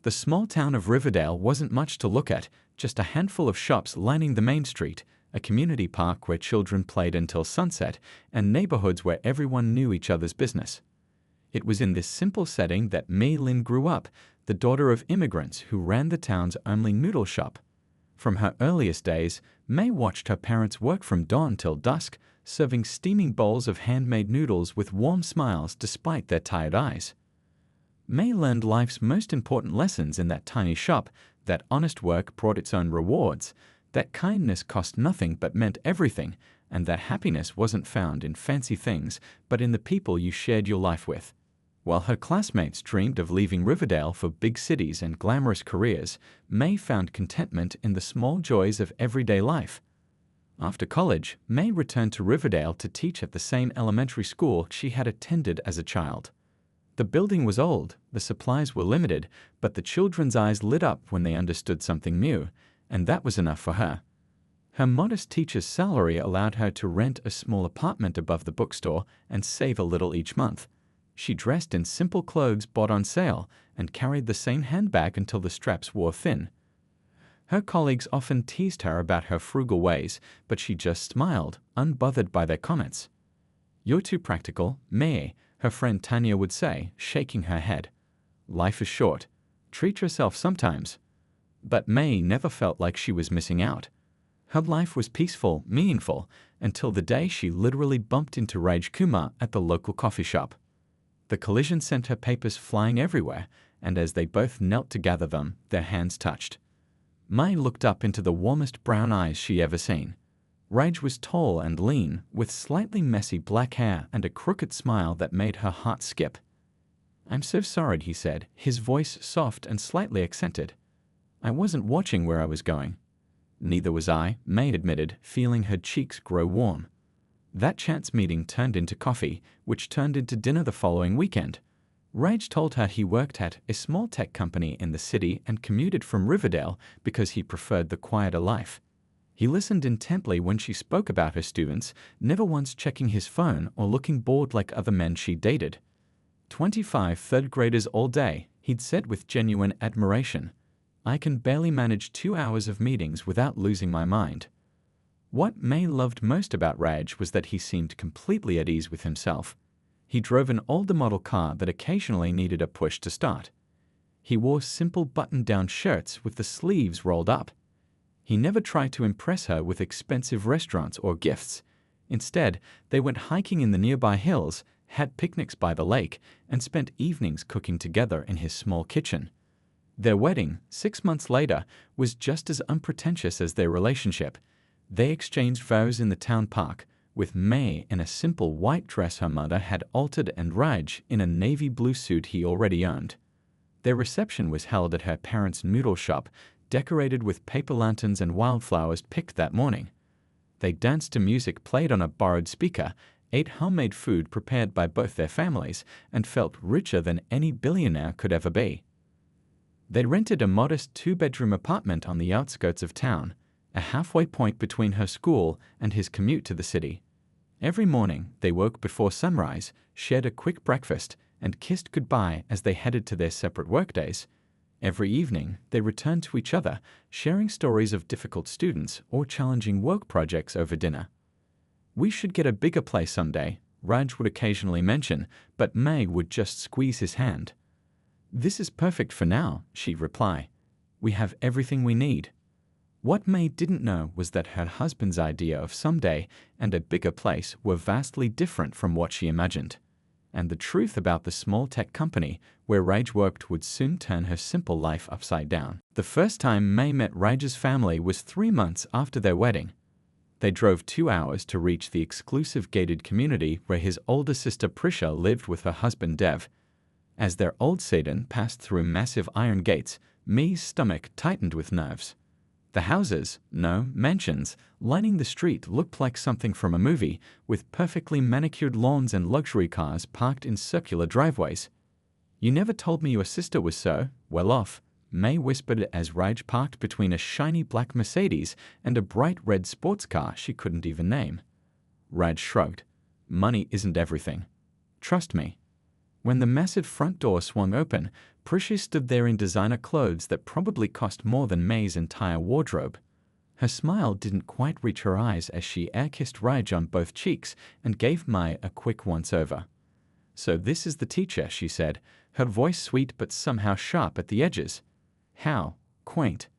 The small town of Riverdale wasn't much to look at, just a handful of shops lining the main street, a community park where children played until sunset, and neighborhoods where everyone knew each other's business. It was in this simple setting that Mei Lin grew up, the daughter of immigrants who ran the town's only noodle shop. From her earliest days, Mei watched her parents work from dawn till dusk, serving steaming bowls of handmade noodles with warm smiles despite their tired eyes. Mei learned life's most important lessons in that tiny shop, that honest work brought its own rewards, that kindness cost nothing but meant everything, and that happiness wasn't found in fancy things but in the people you shared your life with. While her classmates dreamed of leaving Riverdale for big cities and glamorous careers, Mei found contentment in the small joys of everyday life. After college, Mei returned to Riverdale to teach at the same elementary school she had attended as a child. The building was old, the supplies were limited, but the children's eyes lit up when they understood something new, and that was enough for her. Her modest teacher's salary allowed her to rent a small apartment above the bookstore and save a little each month. She dressed in simple clothes bought on sale and carried the same handbag until the straps wore thin. Her colleagues often teased her about her frugal ways, but she just smiled, unbothered by their comments. "You're too practical, Mei," her friend Tanya would say, shaking her head. "Life is short. Treat yourself sometimes." But Mei never felt like she was missing out. Her life was peaceful, meaningful, until the day she literally bumped into Raj Kumar at the local coffee shop. The collision sent her papers flying everywhere, and as they both knelt to gather them, their hands touched. Mei looked up into the warmest brown eyes she ever seen. Raj was tall and lean, with slightly messy black hair and a crooked smile that made her heart skip. "I'm so sorry," he said, his voice soft and slightly accented. "I wasn't watching where I was going." "Neither was I," Mei admitted, feeling her cheeks grow warm. That chance meeting turned into coffee, which turned into dinner the following weekend. Raj told her he worked at a small tech company in the city and commuted from Riverdale because he preferred the quieter life. He listened intently when she spoke about her students, never once checking his phone or looking bored like other men she dated. 25 third graders all day, he'd said with genuine admiration. "I can barely manage 2 hours of meetings without losing my mind." What Mei loved most about Raj was that he seemed completely at ease with himself. He drove an older model car that occasionally needed a push to start. He wore simple button-down shirts with the sleeves rolled up. He never tried to impress her with expensive restaurants or gifts. Instead, they went hiking in the nearby hills, had picnics by the lake, and spent evenings cooking together in his small kitchen. Their wedding, 6 months later, was just as unpretentious as their relationship. They exchanged vows in the town park, with Mei in a simple white dress her mother had altered and Raj in a navy blue suit he already owned. Their reception was held at her parents' noodle shop, decorated with paper lanterns and wildflowers picked that morning. They danced to music played on a borrowed speaker, ate homemade food prepared by both their families, and felt richer than any billionaire could ever be. They rented a modest 2-bedroom apartment on the outskirts of town, a halfway point between her school and his commute to the city. Every morning, they woke before sunrise, shared a quick breakfast, and kissed goodbye as they headed to their separate workdays. Every evening, they returned to each other, sharing stories of difficult students or challenging work projects over dinner. "We should get a bigger place someday," Raj would occasionally mention, but Mei would just squeeze his hand. "This is perfect for now," she'd reply. "We have everything we need." What Mei didn't know was that her husband's idea of someday and a bigger place were vastly different from what she imagined. And the truth about the small tech company where Raj worked would soon turn her simple life upside down. The first time Mei met Raj's family was 3 months after their wedding. They drove 2 hours to reach the exclusive gated community where his older sister Prisha lived with her husband Dev. As their old sedan passed through massive iron gates, Mei's stomach tightened with nerves. The houses, no, mansions, lining the street looked like something from a movie, with perfectly manicured lawns and luxury cars parked in circular driveways. "You never told me your sister was so well off," Mei whispered as Raj parked between a shiny black Mercedes and a bright red sports car she couldn't even name. Raj shrugged. "Money isn't everything. Trust me." When the massive front door swung open, Prisha stood there in designer clothes that probably cost more than May's entire wardrobe. Her smile didn't quite reach her eyes as she air-kissed Raj on both cheeks and gave May a quick once-over. "So this is the teacher," she said, her voice sweet but somehow sharp at the edges. How quaint.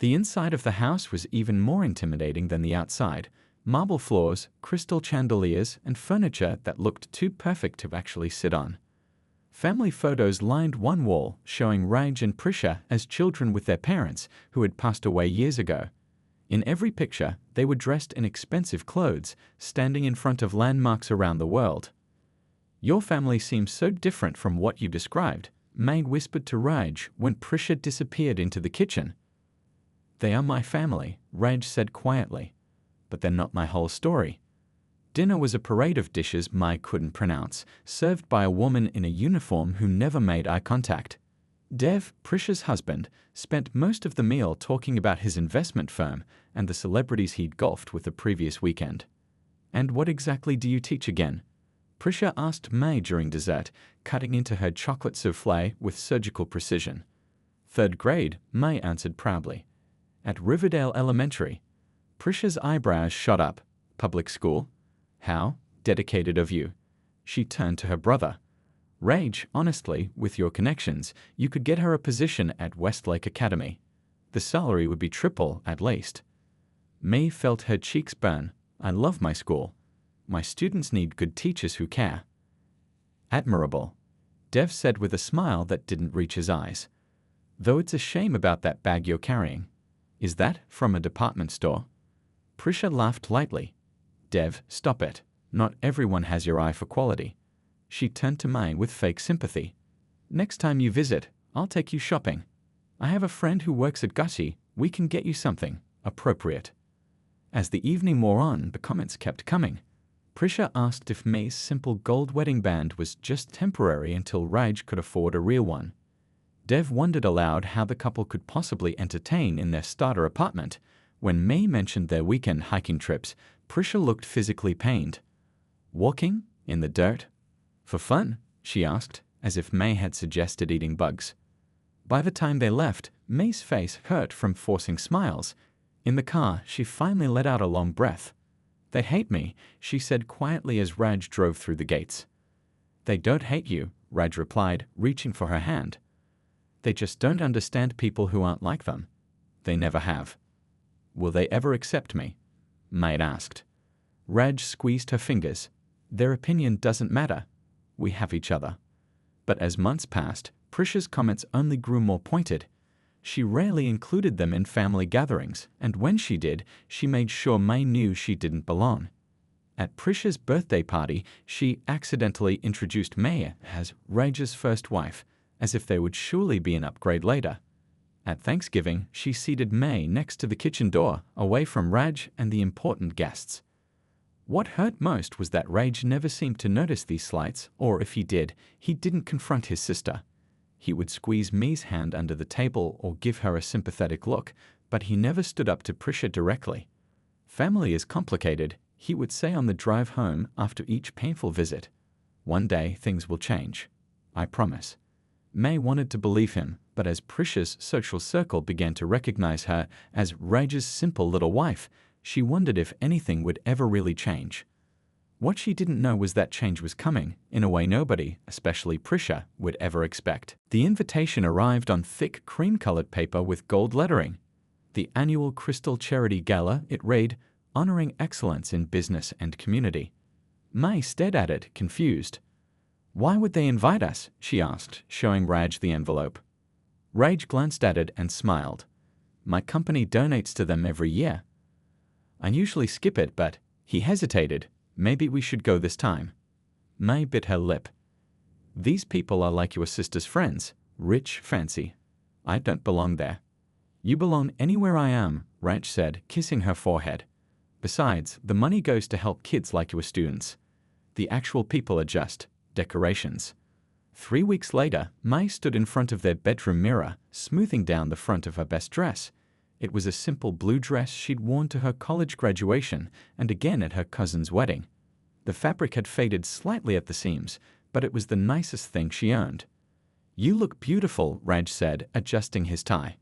The inside of the house was even more intimidating than the outside. Marble floors, crystal chandeliers, and furniture that looked too perfect to actually sit on. Family photos lined one wall, showing Raj and Prisha as children with their parents who had passed away years ago. In every picture, they were dressed in expensive clothes, standing in front of landmarks around the world. "Your family seems so different from what you described," May whispered to Raj when Prisha disappeared into the kitchen. "They are my family," Raj said quietly, "but they're not my whole story." Dinner was a parade of dishes Mai couldn't pronounce, served by a woman in a uniform who never made eye contact. Dev, Prisha's husband, spent most of the meal talking about his investment firm and the celebrities he'd golfed with the previous weekend. "And what exactly do you teach again?" Prisha asked May during dessert, cutting into her chocolate souffle with surgical precision. "Third grade," May answered proudly. "At Riverdale Elementary." Prisha's eyebrows shot up. "Public school? How dedicated of you." She turned to her brother. "Raj, honestly, with your connections, you could get her a position at Westlake Academy. The salary would be triple at least." May felt her cheeks burn. "I love my school. My students need good teachers who care." "Admirable," Dev said with a smile that didn't reach his eyes. "Though it's a shame about that bag you're carrying. Is that from a department store?" Prisha laughed lightly. "Dev, stop it. Not everyone has your eye for quality." She turned to May with fake sympathy. "Next time you visit, I'll take you shopping. I have a friend who works at Gucci. We can get you something appropriate." As the evening wore on, the comments kept coming. Prisha asked if May's simple gold wedding band was just temporary until Raj could afford a real one. Dev wondered aloud how the couple could possibly entertain in their starter apartment. When May mentioned their weekend hiking trips, Prisha looked physically pained. "Walking? In the dirt? For fun?" she asked, as if May had suggested eating bugs. By the time they left, May's face hurt from forcing smiles. In the car, she finally let out a long breath. "They hate me," she said quietly as Raj drove through the gates. "They don't hate you," Raj replied, reaching for her hand. "They just don't understand people who aren't like them. They never have." "Will they ever accept me?" May asked. Raj squeezed her fingers. "Their opinion doesn't matter. We have each other." But as months passed, Prisha's comments only grew more pointed. She rarely included them in family gatherings, and when she did, she made sure May knew she didn't belong. At Prisha's birthday party, she accidentally introduced May as Raj's first wife, as if there would surely be an upgrade later. At Thanksgiving, she seated May next to the kitchen door, away from Raj and the important guests. What hurt most was that Raj never seemed to notice these slights, or if he did, he didn't confront his sister. He would squeeze May's hand under the table or give her a sympathetic look, but he never stood up to Prisha directly. "Family is complicated," he would say on the drive home after each painful visit. "One day things will change. I promise." May wanted to believe him, but as Prisha's social circle began to recognize her as Raj's simple little wife, she wondered if anything would ever really change. What she didn't know was that change was coming, in a way nobody, especially Prisha, would ever expect. The invitation arrived on thick cream-colored paper with gold lettering. The annual Crystal Charity Gala, it read, "Honoring excellence in business and community." May stared at it, confused. "Why would they invite us?" she asked, showing Raj the envelope. Raj glanced at it and smiled. "My company donates to them every year." "I usually skip it, but—" He hesitated. "Maybe we should go this time." May bit her lip. "These people are like your sister's friends, rich, fancy. I don't belong there." "You belong anywhere I am," Raj said, kissing her forehead. "Besides, the money goes to help kids like your students. The actual people are just decorations." 3 weeks later, May stood in front of their bedroom mirror, smoothing down the front of her best dress. It was a simple blue dress she'd worn to her college graduation and again at her cousin's wedding. The fabric had faded slightly at the seams, but it was the nicest thing she owned. "You look beautiful," Raj said, adjusting his tie.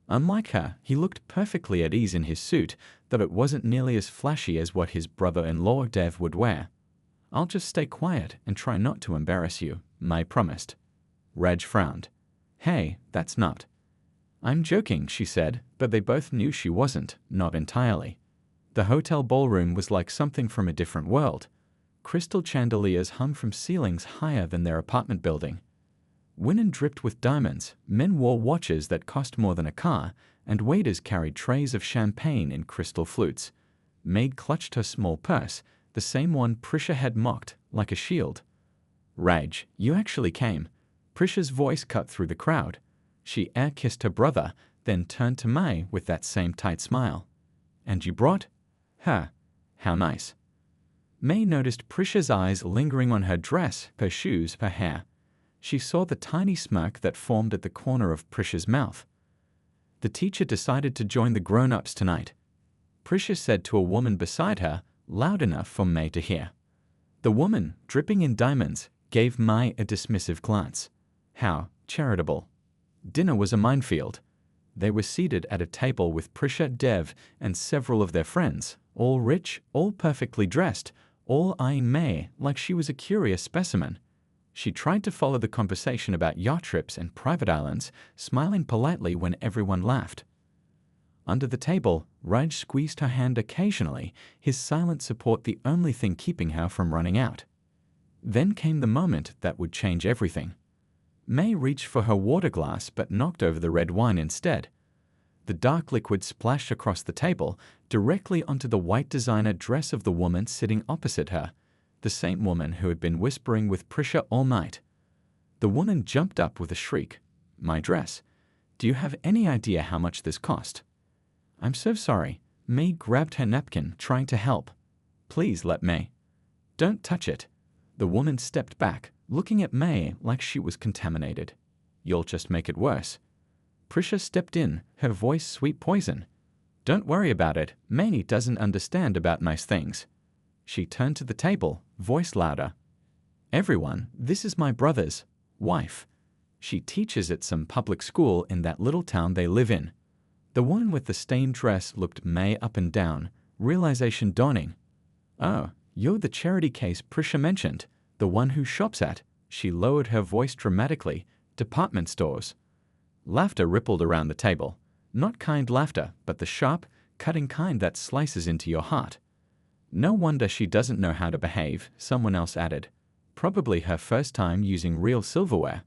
Unlike her, he looked perfectly at ease in his suit, though it wasn't nearly as flashy as what his brother-in-law Dev would wear. "I'll just stay quiet and try not to embarrass you," May promised. Raj frowned. "Hey, that's not." "I'm joking," she said, but they both knew she wasn't, not entirely. The hotel ballroom was like something from a different world. Crystal chandeliers hung from ceilings higher than their apartment building. Women dripped with diamonds, men wore watches that cost more than a car, and waiters carried trays of champagne in crystal flutes. Maid clutched her small purse, the same one Prisha had mocked, like a shield. "Raj, you actually came." Prisha's voice cut through the crowd. She air-kissed her brother, then turned to May with that same tight smile. "And you brought her? How nice." May noticed Prisha's eyes lingering on her dress, her shoes, her hair. She saw the tiny smirk that formed at the corner of Prisha's mouth. "The teacher decided to join the grown-ups tonight," Prisha said to a woman beside her, loud enough for May to hear. The woman, dripping in diamonds, gave May a dismissive glance. How charitable. Dinner was a minefield. They were seated at a table with Prisha, Dev, and several of their friends, all rich, all perfectly dressed, all eyeing May like she was a curious specimen. She tried to follow the conversation about yacht trips and private islands, smiling politely when everyone laughed. Under the table, Raj squeezed her hand occasionally, his silent support the only thing keeping her from running out. Then came the moment that would change everything. May reached for her water glass but knocked over the red wine instead. The dark liquid splashed across the table, directly onto the white designer dress of the woman sitting opposite her, the same woman who had been whispering with Prisha all night. The woman jumped up with a shriek. "My dress. Do you have any idea how much this cost?" "I'm so sorry." May grabbed her napkin, trying to help. "Please let May." "Don't touch it." The woman stepped back, looking at May like she was contaminated. "You'll just make it worse." Prisha stepped in, her voice sweet poison. "Don't worry about it. May doesn't understand about nice things." She turned to the table, voice louder. "Everyone, this is my brother's wife. She teaches at some public school in that little town they live in." The woman with the stained dress looked May up and down, realization dawning. "Oh, you're the charity case Prisha mentioned, the one who shops at," she lowered her voice dramatically, "department stores." Laughter rippled around the table. Not kind laughter, but the sharp, cutting kind that slices into your heart. "No wonder she doesn't know how to behave," someone else added. "Probably her first time using real silverware."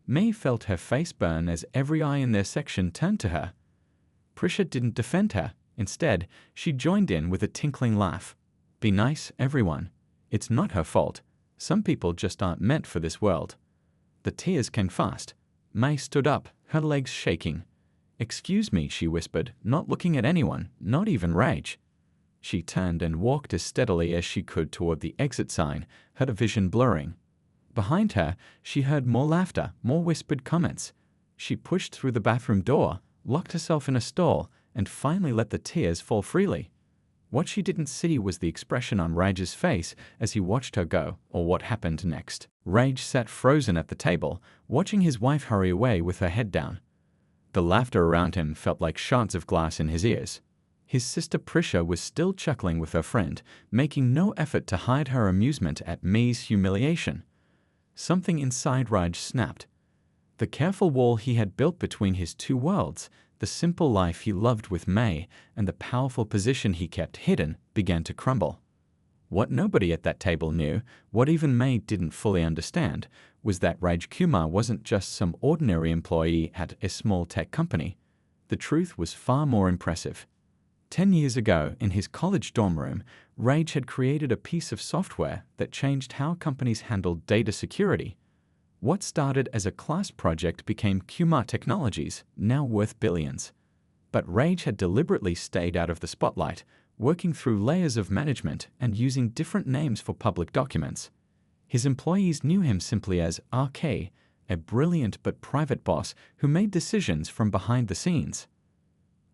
May felt her face burn as every eye in their section turned to her. Prisha didn't defend her. Instead, she joined in with a tinkling laugh. "Be nice, everyone. It's not her fault. Some people just aren't meant for this world." The tears came fast. May stood up, her legs shaking. "Excuse me," she whispered, not looking at anyone, not even Raj. She turned and walked as steadily as she could toward the exit sign, her vision blurring. Behind her, she heard more laughter, more whispered comments. She pushed through the bathroom door, locked herself in a stall, and finally let the tears fall freely. What she didn't see was the expression on Raj's face as he watched her go, or what happened next. Raj sat frozen at the table, watching his wife hurry away with her head down. The laughter around him felt like shards of glass in his ears. His sister Prisha was still chuckling with her friend, making no effort to hide her amusement at May's humiliation. Something inside Raj snapped. The careful wall he had built between his two worlds, the simple life he loved with May, and the powerful position he kept hidden, began to crumble. What nobody at that table knew, what even May didn't fully understand, was that Raj Kumar wasn't just some ordinary employee at a small tech company. The truth was far more impressive. 10 years ago, in his college dorm room, Raj had created a piece of software that changed how companies handled data security. What started as a class project became Kumar Technologies, now worth billions. But Raj had deliberately stayed out of the spotlight, working through layers of management and using different names for public documents. His employees knew him simply as RK, a brilliant but private boss who made decisions from behind the scenes.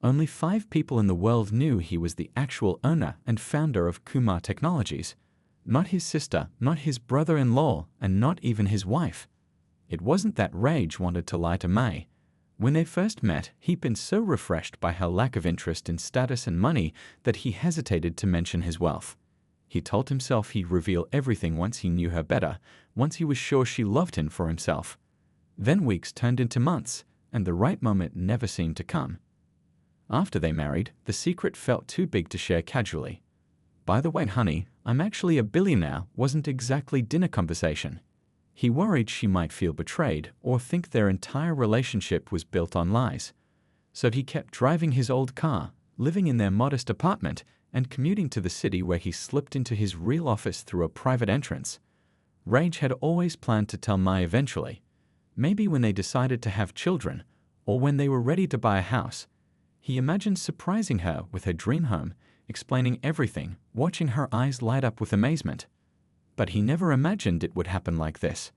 Only 5 people in the world knew he was the actual owner and founder of Kumar Technologies. Not his sister, not his brother-in-law, and not even his wife. It wasn't that Raj wanted to lie to May. When they first met, he'd been so refreshed by her lack of interest in status and money that he hesitated to mention his wealth. He told himself he'd reveal everything once he knew her better, once he was sure she loved him for himself. Then weeks turned into months, and the right moment never seemed to come. After they married, the secret felt too big to share casually. "By the way, honey, I'm actually a billionaire," wasn't exactly dinner conversation. He worried she might feel betrayed or think their entire relationship was built on lies. So he kept driving his old car, living in their modest apartment, and commuting to the city where he slipped into his real office through a private entrance. Raj had always planned to tell Mai eventually, maybe when they decided to have children, or when they were ready to buy a house. He imagined surprising her with her dream home, explaining everything, watching her eyes light up with amazement. But he never imagined it would happen like this.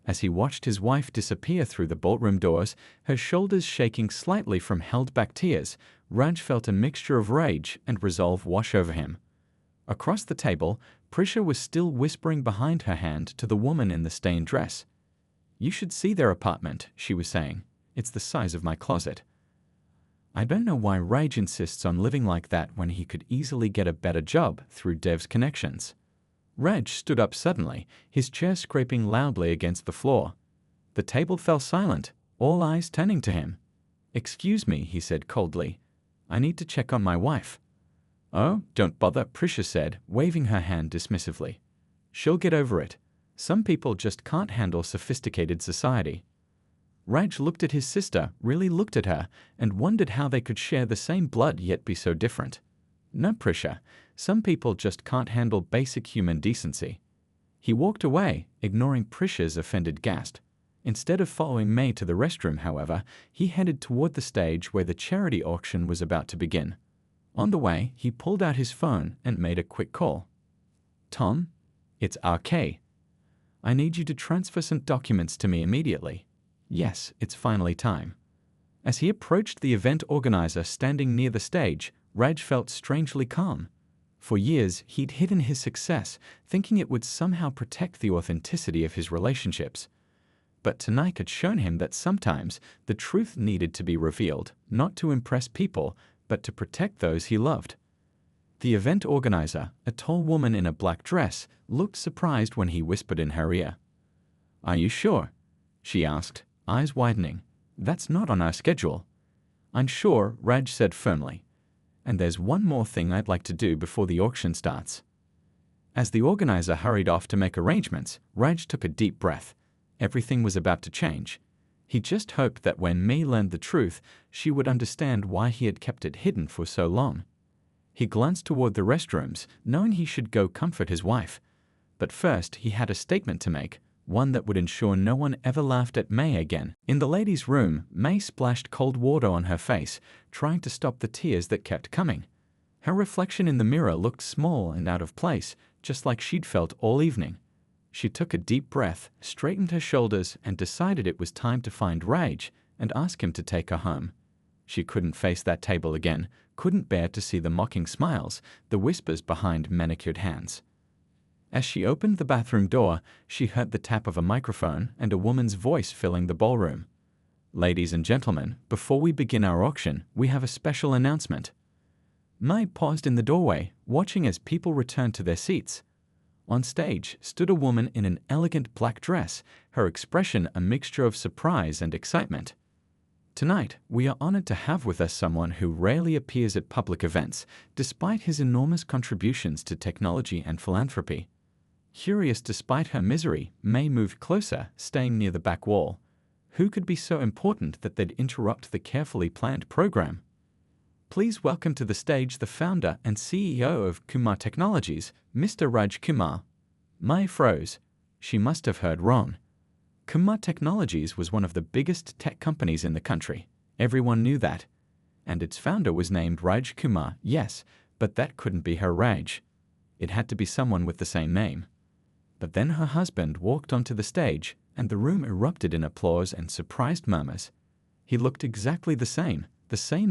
As he watched his wife disappear through the ballroom doors, her shoulders shaking slightly from held-back tears, Raj felt a mixture of rage and resolve wash over him. Across the table, Prisha was still whispering behind her hand to the woman in the stained dress. "You should see their apartment," she was saying. "It's the size of my closet." I don't know why Raj insists on living like that when he could easily get a better job through Dev's connections. Raj stood up suddenly, his chair scraping loudly against the floor. The table fell silent, all eyes turning to him. "Excuse me," he said coldly. "I need to check on my wife." "Oh, don't bother," Prisha said, waving her hand dismissively. "She'll get over it. Some people just can't handle sophisticated society." Raj looked at his sister, really looked at her, and wondered how they could share the same blood yet be so different. "No, Prisha, some people just can't handle basic human decency." He walked away, ignoring Prisha's offended gasp. Instead of following May to the restroom, however, he headed toward the stage where the charity auction was about to begin. On the way, he pulled out his phone and made a quick call. "Tom, it's RK. I need you to transfer some documents to me immediately." Yes, it's finally time. As he approached the event organizer standing near the stage, Raj felt strangely calm. For years, he'd hidden his success, thinking it would somehow protect the authenticity of his relationships. But tonight had shown him that sometimes the truth needed to be revealed, not to impress people, but to protect those he loved. The event organizer, a tall woman in a black dress, looked surprised when he whispered in her ear. "Are you sure?" she asked, eyes widening. "That's not on our schedule." "I'm sure," Raj said firmly. "And there's one more thing I'd like to do before the auction starts." As the organizer hurried off to make arrangements, Raj took a deep breath. Everything was about to change. He just hoped that when May learned the truth, she would understand why he had kept it hidden for so long. He glanced toward the restrooms, knowing he should go comfort his wife. But first, he had a statement to make, one that would ensure no one ever laughed at May again. In the ladies' room, May splashed cold water on her face, trying to stop the tears that kept coming. Her reflection in the mirror looked small and out of place, just like she'd felt all evening. She took a deep breath, straightened her shoulders, and decided it was time to find Raj and ask him to take her home. She couldn't face that table again, couldn't bear to see the mocking smiles, the whispers behind manicured hands. As she opened the bathroom door, she heard the tap of a microphone and a woman's voice filling the ballroom. "Ladies and gentlemen, before we begin our auction, we have a special announcement." Mai paused in the doorway, watching as people returned to their seats. On stage stood a woman in an elegant black dress, her expression a mixture of surprise and excitement. "Tonight, we are honored to have with us someone who rarely appears at public events, despite his enormous contributions to technology and philanthropy." Curious despite her misery, May moved closer, staying near the back wall. Who could be so important that they'd interrupt the carefully planned program? "Please welcome to the stage the founder and CEO of Kumar Technologies, Mr. Raj Kumar." Mai froze. She must have heard wrong. Kumar Technologies was one of the biggest tech companies in the country. Everyone knew that. And its founder was named Raj Kumar, yes, but that couldn't be her Raj. It had to be someone with the same name. But then her husband walked onto the stage, and the room erupted in applause and surprised murmurs. He looked exactly the same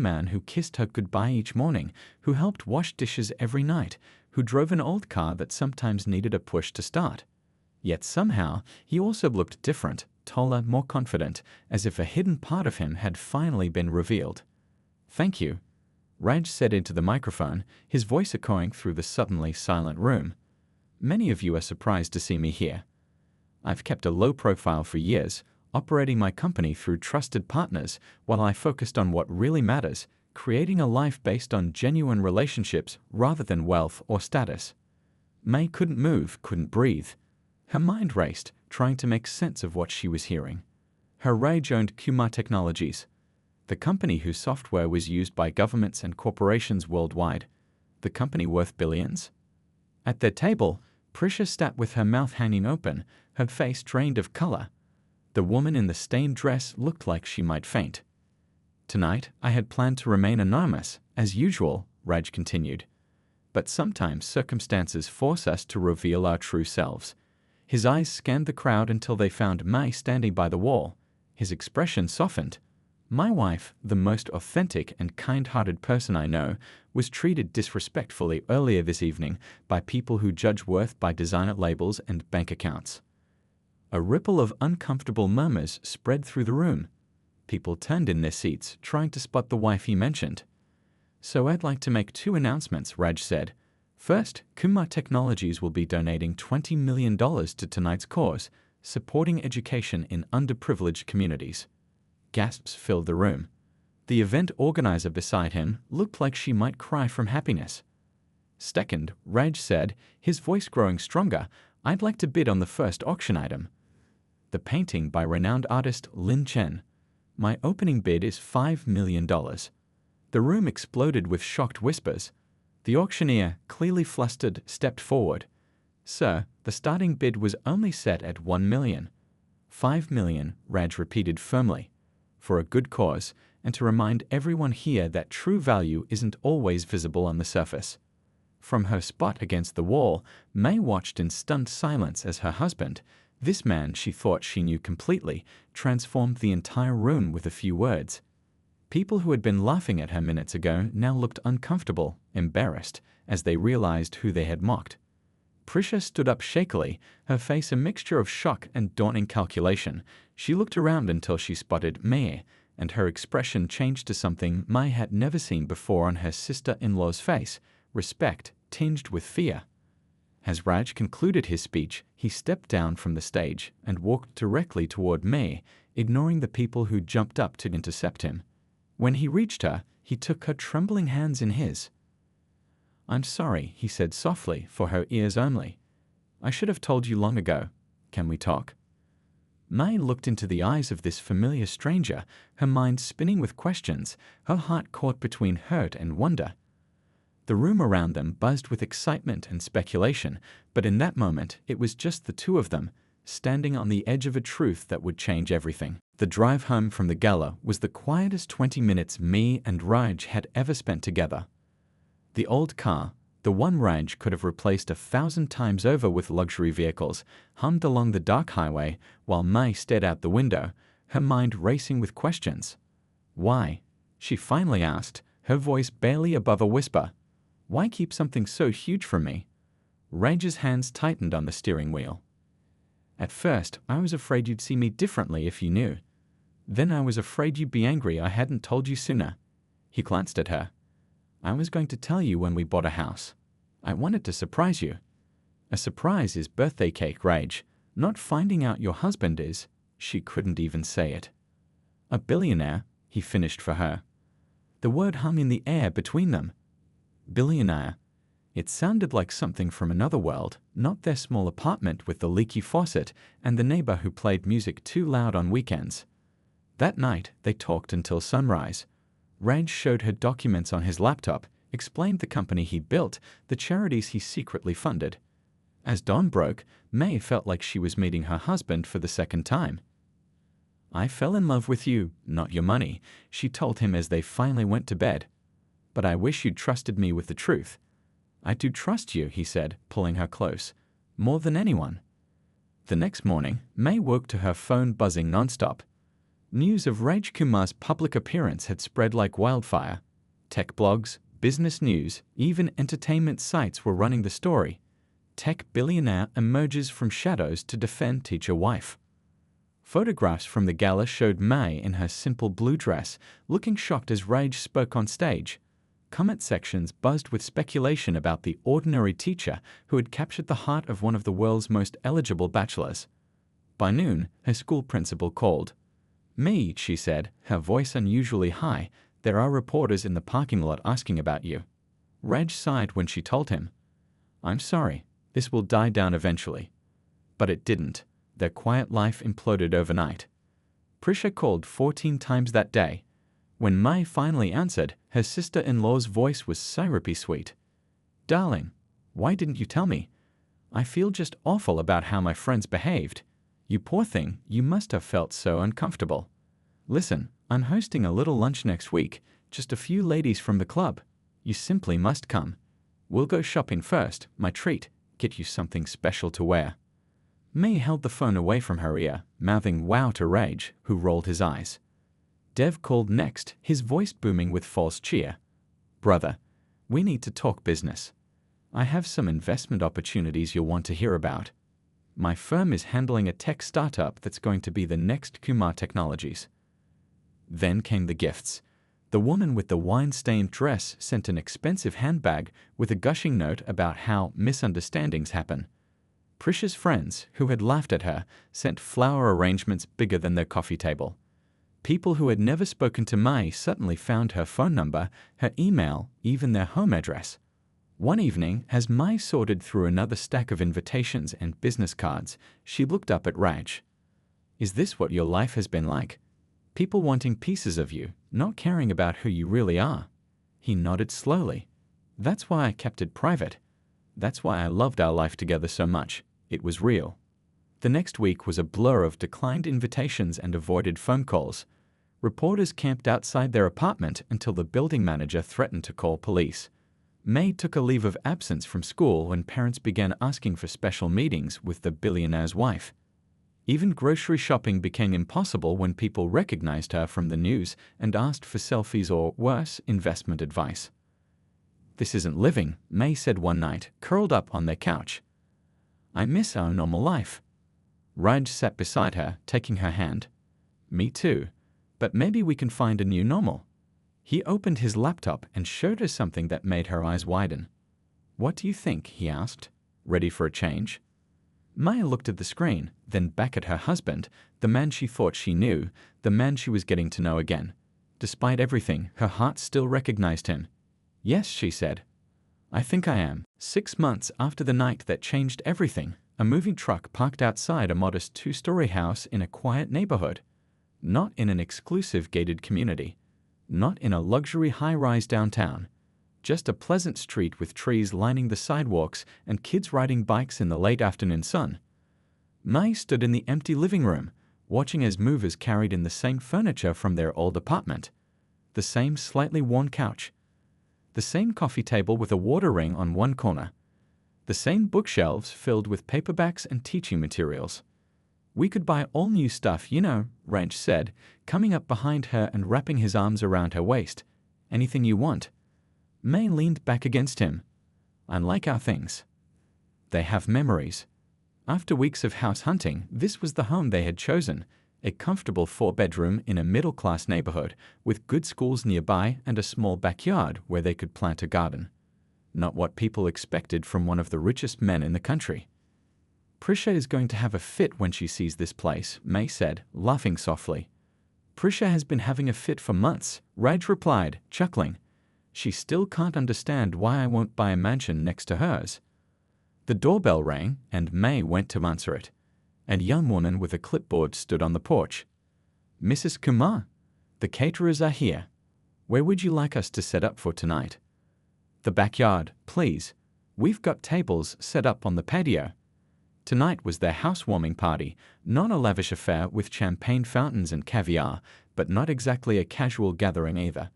man who kissed her goodbye each morning, who helped wash dishes every night, who drove an old car that sometimes needed a push to start. Yet somehow, he also looked different, taller, more confident, as if a hidden part of him had finally been revealed. "Thank you," Raj said into the microphone, his voice echoing through the suddenly silent room. "Many of you are surprised to see me here. I've kept a low profile for years, operating my company through trusted partners while I focused on what really matters, creating a life based on genuine relationships rather than wealth or status." May couldn't move, couldn't breathe. Her mind raced, trying to make sense of what she was hearing. Her Raj owned Kumar Technologies, the company whose software was used by governments and corporations worldwide, the company worth billions. At their table, Prisha sat with her mouth hanging open, her face drained of color. The woman in the stained dress looked like she might faint. "Tonight, I had planned to remain anonymous, as usual," Raj continued. "But sometimes circumstances force us to reveal our true selves." His eyes scanned the crowd until they found May standing by the wall. His expression softened. "My wife, the most authentic and kind-hearted person I know, was treated disrespectfully earlier this evening by people who judge worth by designer labels and bank accounts." A ripple of uncomfortable murmurs spread through the room. People turned in their seats, trying to spot the wife he mentioned. "So I'd like to make 2 announcements," Raj said. "First, Kumar Technologies will be donating $20 million to tonight's cause, supporting education in underprivileged communities." Gasps filled the room. The event organizer beside him looked like she might cry from happiness. "Second," Raj said, his voice growing stronger, "I'd like to bid on the first auction item. The painting by renowned artist Lin Chen. My opening bid is $5 million. The room exploded with shocked whispers. The auctioneer, clearly flustered, stepped forward. "Sir, the starting bid was only set at $1 million. $5 million, Raj repeated firmly. "For a good cause, and to remind everyone here that true value isn't always visible on the surface." From her spot against the wall, May watched in stunned silence as her husband, this man she thought she knew completely, transformed the entire room with a few words. People who had been laughing at her minutes ago now looked uncomfortable, embarrassed, as they realized who they had mocked. Prisha stood up shakily, her face a mixture of shock and daunting calculation. She looked around until she spotted May, and her expression changed to something May had never seen before on her sister-in-law's face, respect tinged with fear. As Raj concluded his speech, he stepped down from the stage and walked directly toward May, ignoring the people who jumped up to intercept him. When he reached her, he took her trembling hands in his. "I'm sorry," he said softly, for her ears only. "I should have told you long ago. Can we talk?" May looked into the eyes of this familiar stranger, her mind spinning with questions, her heart caught between hurt and wonder. The room around them buzzed with excitement and speculation, but in that moment it was just the two of them, standing on the edge of a truth that would change everything. The drive home from the gala was the quietest 20 minutes May and Raj had ever spent together. The old car, the one Raj could have replaced 1,000 times over with luxury vehicles, hummed along the dark highway while May stared out the window, her mind racing with questions. "Why?" she finally asked, her voice barely above a whisper. "Why keep something so huge from me?" Raj's hands tightened on the steering wheel. "At first, I was afraid you'd see me differently if you knew. Then I was afraid you'd be angry I hadn't told you sooner." He glanced at her. "I was going to tell you when we bought a house. I wanted to surprise you." "A surprise is birthday cake, Raj. Not finding out your husband is." She couldn't even say it. "A billionaire," he finished for her. The word hung in the air between them. Billionaire. It sounded like something from another world, not their small apartment with the leaky faucet and the neighbor who played music too loud on weekends. That night, they talked until sunrise. Raj showed her documents on his laptop, explained the company he built, the charities he secretly funded. As dawn broke, May felt like she was meeting her husband for the second time. "I fell in love with you, not your money," she told him as they finally went to bed. "But I wish you'd trusted me with the truth." "I do trust you," he said, pulling her close. "More than anyone." The next morning, May woke to her phone buzzing nonstop. News of Raj Kumar's public appearance had spread like wildfire. Tech blogs, business news, even entertainment sites were running the story. Tech billionaire emerges from shadows to defend teacher wife. Photographs from the gala showed May in her simple blue dress, looking shocked as Rage spoke on stage. Comment sections buzzed with speculation about the ordinary teacher who had captured the heart of one of the world's most eligible bachelors. By noon, her school principal called. "Me," she said, her voice unusually high, "there are reporters in the parking lot asking about you." Raj sighed when she told him. "I'm sorry, this will die down eventually." But it didn't. Their quiet life imploded overnight. Prisha called 14 times that day. When Mai finally answered, her sister-in-law's voice was syrupy sweet. "Darling, why didn't you tell me? I feel just awful about how my friends behaved. You poor thing, you must have felt so uncomfortable. Listen, I'm hosting a little lunch next week, just a few ladies from the club. You simply must come. We'll go shopping first, my treat, get you something special to wear." May held the phone away from her ear, mouthing wow to Rage, who rolled his eyes. Dev called next, his voice booming with false cheer. "Brother, we need to talk business. I have some investment opportunities you'll want to hear about. My firm is handling a tech startup that's going to be the next Kumar Technologies." Then came the gifts. The woman with the wine-stained dress sent an expensive handbag with a gushing note about how misunderstandings happen. Prisha's friends, who had laughed at her, sent flower arrangements bigger than their coffee table. People who had never spoken to Mai suddenly found her phone number, her email, even their home address. One evening, as Mai sorted through another stack of invitations and business cards, she looked up at Raj. "Is this what your life has been like? People wanting pieces of you, not caring about who you really are?" He nodded slowly. "That's why I kept it private. That's why I loved our life together so much. It was real." The next week was a blur of declined invitations and avoided phone calls. Reporters camped outside their apartment until the building manager threatened to call police. May took a leave of absence from school when parents began asking for special meetings with the billionaire's wife. Even grocery shopping became impossible when people recognized her from the news and asked for selfies or, worse, investment advice. "This isn't living," May said one night, curled up on their couch. "I miss our normal life." Raj sat beside her, taking her hand. "Me too. But maybe we can find a new normal." He opened his laptop and showed her something that made her eyes widen. "What do you think?" he asked. "Ready for a change?" Maya looked at the screen, then back at her husband, the man she thought she knew, the man she was getting to know again. Despite everything, her heart still recognized him. "Yes," she said. "I think I am." 6 months after the night that changed everything, a moving truck parked outside a modest 2-story house in a quiet neighborhood. Not in an exclusive gated community. Not in a luxury high-rise downtown. Just a pleasant street with trees lining the sidewalks and kids riding bikes in the late afternoon sun. Mai stood in the empty living room, watching as movers carried in the same furniture from their old apartment. The same slightly worn couch. The same coffee table with a water ring on one corner. The same bookshelves filled with paperbacks and teaching materials. "We could buy all new stuff, you know," Raj said, coming up behind her and wrapping his arms around her waist. "Anything you want." May leaned back against him. "I like our things. They have memories." After weeks of house hunting, this was the home they had chosen, a comfortable 4-bedroom in a middle-class neighborhood with good schools nearby and a small backyard where they could plant a garden. Not what people expected from one of the richest men in the country. "Prisha is going to have a fit when she sees this place," May said, laughing softly. "Prisha has been having a fit for months," Raj replied, chuckling. "She still can't understand why I won't buy a mansion next to hers." The doorbell rang, and May went to answer it. A young woman with a clipboard stood on the porch. "Mrs. Kumar, the caterers are here. Where would you like us to set up for tonight?" "The backyard, please. We've got tables set up on the patio." Tonight was their housewarming party, not a lavish affair with champagne fountains and caviar, but not exactly a casual gathering either.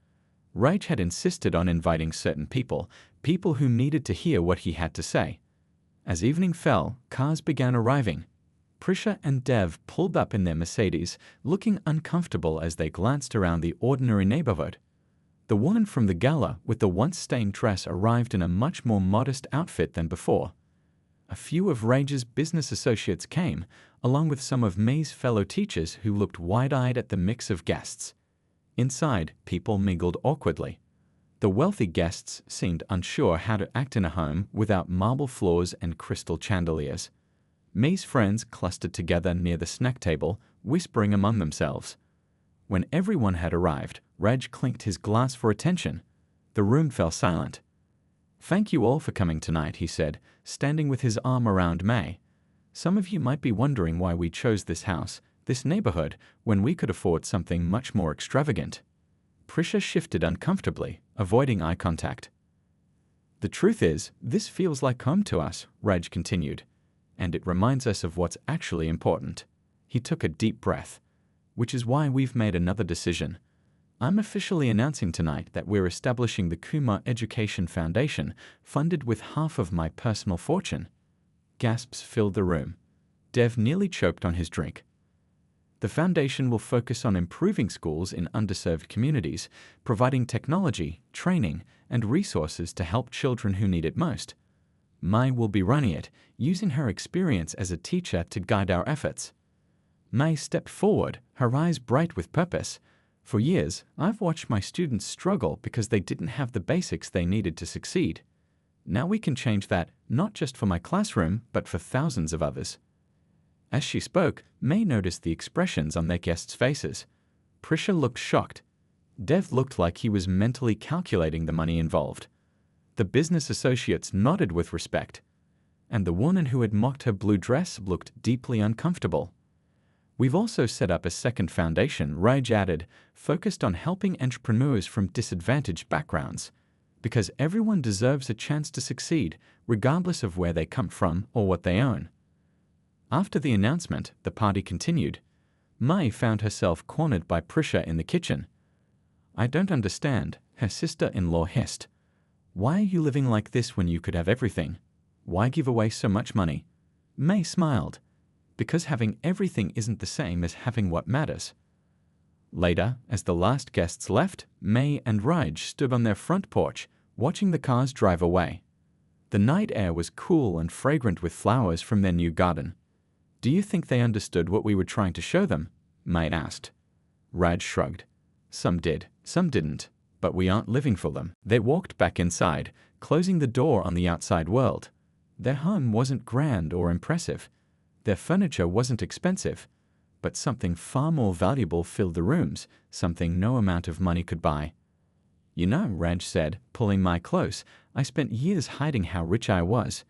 Raj had insisted on inviting certain people who needed to hear what he had to say. As evening fell, cars began arriving. Prisha and Dev pulled up in their Mercedes, looking uncomfortable as they glanced around the ordinary neighborhood. The woman from the gala with the once-stained dress arrived in a much more modest outfit than before. A few of Rage's business associates came, along with some of May's fellow teachers who looked wide-eyed at the mix of guests. Inside, people mingled awkwardly. The wealthy guests seemed unsure how to act in a home without marble floors and crystal chandeliers. May's friends clustered together near the snack table, whispering among themselves. When everyone had arrived, Raj clinked his glass for attention. The room fell silent. "Thank you all for coming tonight," he said, standing with his arm around May. "Some of you might be wondering why we chose this house, this neighborhood, when we could afford something much more extravagant." Prisha shifted uncomfortably, avoiding eye contact. "The truth is, this feels like home to us," Raj continued, "and it reminds us of what's actually important." He took a deep breath. "Which is why we've made another decision. I'm officially announcing tonight that we're establishing the Kumar Education Foundation, funded with half of my personal fortune." Gasps filled the room. Dev nearly choked on his drink. "The foundation will focus on improving schools in underserved communities, providing technology, training, and resources to help children who need it most. Mai will be running it, using her experience as a teacher to guide our efforts." Mai stepped forward, her eyes bright with purpose. "For years, I've watched my students struggle because they didn't have the basics they needed to succeed. Now we can change that, not just for my classroom, but for thousands of others." As she spoke, May noticed the expressions on their guests' faces. Prisha looked shocked. Dev looked like he was mentally calculating the money involved. The business associates nodded with respect, and the woman who had mocked her blue dress looked deeply uncomfortable. "We've also set up a second foundation," Raj added, "focused on helping entrepreneurs from disadvantaged backgrounds, because everyone deserves a chance to succeed, regardless of where they come from or what they own." After the announcement, the party continued. Mai found herself cornered by Prisha in the kitchen. "I don't understand," her sister-in-law hissed. "Why are you living like this when you could have everything? Why give away so much money?" May smiled. "Because having everything isn't the same as having what matters." Later, as the last guests left, May and Raj stood on their front porch, watching the cars drive away. The night air was cool and fragrant with flowers from their new garden. "Do you think they understood what we were trying to show them?" May asked. Raj shrugged. "Some did, some didn't, but we aren't living for them." They walked back inside, closing the door on the outside world. Their home wasn't grand or impressive. Their furniture wasn't expensive, but something far more valuable filled the rooms, something no amount of money could buy. "You know," Raj said, pulling Mai close, "I spent years hiding how rich I was,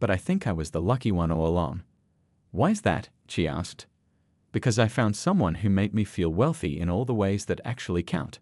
but I think I was the lucky one all along." "Why's that?" she asked. "Because I found someone who made me feel wealthy in all the ways that actually count."